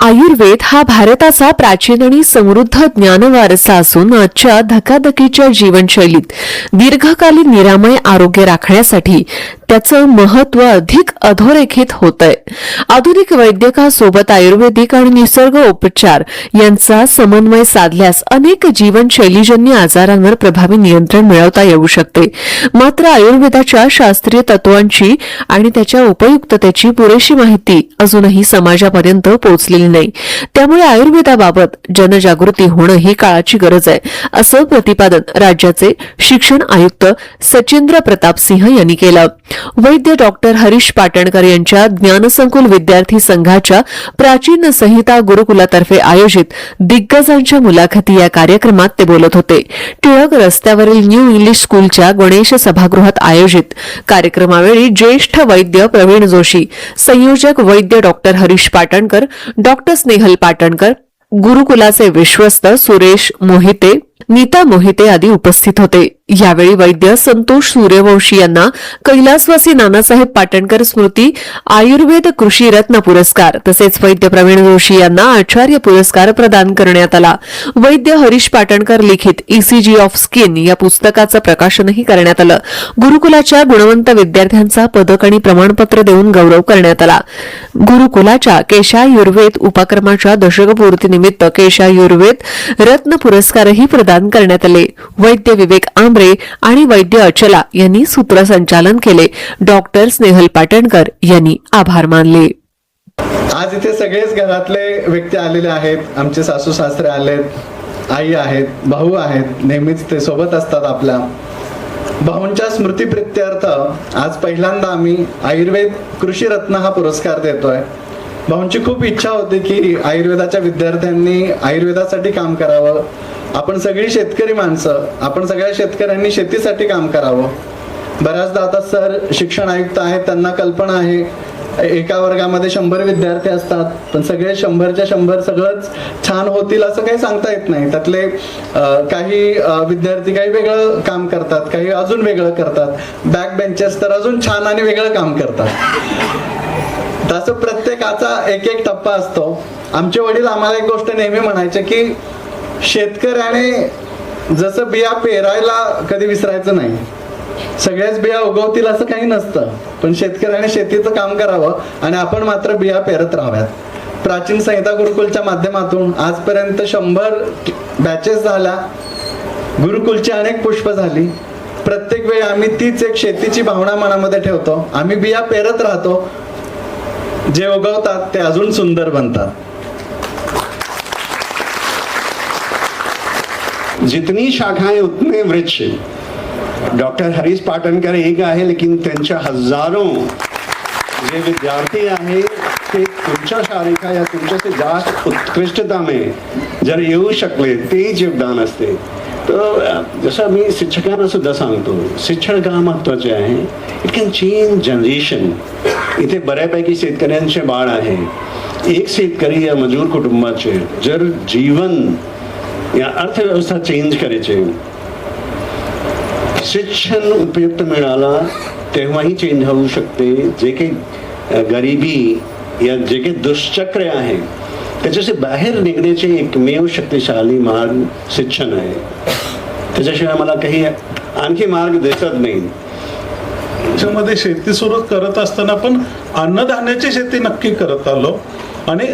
आयुर्वेद हा भारताचा प्राचीन आणि समृद्ध ज्ञानवारसा असून आजच्या धकाधकीच्या जीवनशैलीत दीर्घकालीन निरामय आरोग्य राखण्यासाठी त्याचं महत्त्व अधिक अधोरेखित होतंय. आधुनिक वैद्यकासोबत आयुर्वेदिक आणि निसर्ग उपचार यांचा समन्वय साधल्यास अनेक जीवनशैलीजन्य आजारांवर प्रभावी नियंत्रण मिळवता येऊ शकते. मात्र आयुर्वेदाच्या शास्त्रीय तत्वांची आणि त्याच्या उपयुक्ततेची पुरेशी माहिती अजूनही समाजापर्यंत पोहोचलेली नाही. त्यामुळे आयुर्वेदाबाबत जनजागृती होणं ही काळाची गरज आहे, असं प्रतिपादन राज्याचे शिक्षण आयुक्त सचिंद्र प्रताप सिंह यांनी केलं. वैद्य डॉक्टर हरीश पाटणकर यांच्या ज्ञानसंकुल विद्यार्थी संघाच्या प्राचीन संहिता गुरुकुलातर्फे आयोजित दिग्गजांच्या मुलाखती या कार्यक्रमात ते बोलत होते. टिळक रस्त्यावरील न्यू इंग्लिश स्कूलच्या गणेश सभागृहात आयोजित कार्यक्रमावेळी ज्येष्ठ वैद्य प्रवीण जोशी, संयोजक वैद्य डॉक्टर हरीश पाटणकर, डॉक्टर स्नेहल पाटणकर, गुरुकुलाचे विश्वस्त सुरेश मोहिते, नीता मोहिते आदी उपस्थित होते. यावेळी वैद्य संतोष सूर्यवंशी यांना कैलासवासी नानासाहेब पाटणकर स्मृती आयुर्वेद कृषी रत्न पुरस्कार तसेच वैद्य प्रवीण जोशी यांना आचार्य पुरस्कार प्रदान करण्यात आला. वैद्य हरीश पाटणकर लिखित ईसीजी ऑफ स्किन या पुस्तकाचं प्रकाशनही करण्यात आलं. गुरुकुलाच्या गुणवंत विद्यार्थ्यांचा पदक आणि प्रमाणपत्र देऊन गौरव करण्यात आला. गुरुकुलाच्या केशायुर्वेद उपक्रमाच्या दशकपूर्तीनिमित्त केशायुर्वेद रत्न पुरस्कारही प्रदान करण्यात आले. वैद्य विवेक आंबरे आणि वैद्य अचला यांनी सूत्रसंचालन केले. डॉक्टर स्नेहल पाटणकर यांनी आभार मानले. आज इथे सगळेच घरातले व्यक्ती आलेले आहेत. आमचे सासू सासरे आलेत, आई आहेत, भाऊ आहेत, नेहमीच ते सोबत असतात आपल्या. भाऊंच्या स्मृतीप्रित्यर्थ आज पहिल्यांदा आम्ही आयुर्वेद कृषी रत्न हा पुरस्कार देतोय. भाऊंची खूप इच्छा होती की आयुर्वेदाच्या विद्यार्थ्यांनी आयुर्वेदासाठी काम करावं. आपण सगळी शेतकरी माणसं, आपण सगळ्या शेतकऱ्यांनी शेतीसाठी काम करावं. बऱ्याचदा आता सर शिक्षण आयुक्त आहेत, त्यांना कल्पना आहे एका वर्गामध्ये 100 विद्यार्थी असतात, पण सगळे 100च्या 100 सगळंच छान होतील असं काही सांगता येत नाही. त्यातले काही विद्यार्थी काही वेगळं काम करतात, काही अजून वेगळं करतात. बॅक बेंचर्स तर अजून छान आणि वेगळं काम करतात. तसं प्रत्येकाचा एक एक टप्पा असतो. आमचे वडील आम्हाला एक गोष्ट नेहमी म्हणायचे की शेतकऱ्याने जसं बिया पेरायला कधी विसरायचं नाही. सगळ्याच बिया उगवतील असं काही नसतं, पण शेतकऱ्याने शेतीचं काम करावं आणि आपण मात्र बिया पेरत राहाव्यात. प्राचीन संहिता गुरुकुलच्या माध्यमातून आजपर्यंत 100 बॅचेस झाल्या. गुरुकुलची अनेक पुष्प झाली. प्रत्येक वेळी आम्ही तीच एक शेतीची भावना मनामध्ये ठेवतो. आम्ही बिया पेरत राहतो. जे उगवतात ते अजून सुंदर बनतात. जितनी शाखाएं उतने वृक्ष. डॉक्टर हरीश पाटणकर एक आहे, लेकिन त्यांच्या हजारों जे विद्यार्थी आहे ते तुमच्या शाखेच्या या तुमच्याशी जास्त उत्कृष्टताने जर येऊ शकले तेच योगदान असते. तर जसं मी शिक्षकांना सुद्धा सांगतो, शिक्षण का महत्वाचे आहे. It can change generation. इथे बऱ्यापैकी शेतकऱ्यांचे बाळ आहे. एक शेतकरी या मजूर कुटुंबाचे जर जीवन या अर्थव्यवस्था चेंज करायचे, शिक्षण उपयुक्त मिळाला तेव्हाही चेंज होऊ शकते. जे काही गरिबी या जे काही दुष्चक्र आहे त्याच्याशी बाहेर निघण्याचे एकमेव शक्तिशाली मार्ग शिक्षण आहे. त्याच्याशिवाय मला काही आणखी मार्ग दिसत नाही. त्याच्यामध्ये शेती सुरू करत असताना पण अन्नधान्याची शेती नक्की करत आलो आणि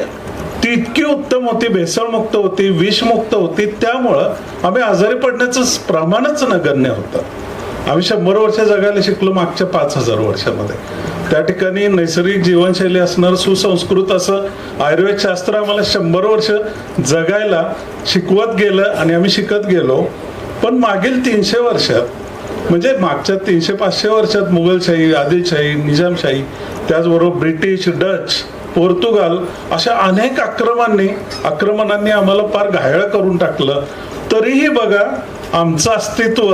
ती इतकी उत्तम होती, भेसळमुक्त होती, विषमुक्त होती. त्यामुळं आम्ही आजारी पडण्याचं प्रमाणच नगण्य होतं. आम्ही 100 वर्ष जगायला शिकलो मागच्या 5000 वर्षामध्ये. त्या ठिकाणी नैसर्गिक जीवनशैली असणार, सुसंस्कृत असं आयुर्वेद शास्त्र आम्हाला 100 वर्ष जगायला शिकवत गेलं आणि आम्ही शिकत गेलो. पण मागील 300 वर्षात म्हणजे मागच्या 300-500 वर्षात मुघलशाही, आदिलशाही, निजामशाही, त्याचबरोबर ब्रिटिश, डच, पोर्तुगाल अशा अनेक आक्रमणांनी आम्हाला फार घायाळ करून टाकलं. तरीही बघा आमचं अस्तित्व,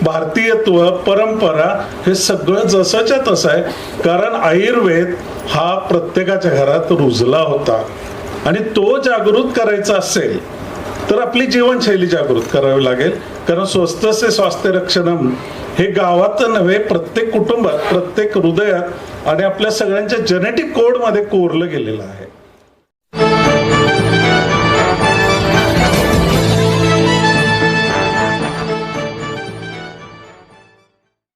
भारतीयत्व, परंपरा हे सगळं जसंच्या तसं आहे. कारण आयुर्वेद हा प्रत्येकाच्या घरात रुजला होता आणि तो जागृत करायचा असेल तर आपली जीवनशैली जागृत करावी लागेल. कारण स्वस्त से स्वास्थ्य रक्षणम हे गावात नव्हे, प्रत्येक कुटुंबात, प्रत्येक हृदयात आणि आपल्या सगळ्यांच्या जेनेटिक कोड मध्ये कोरलं गेलेलं आहे.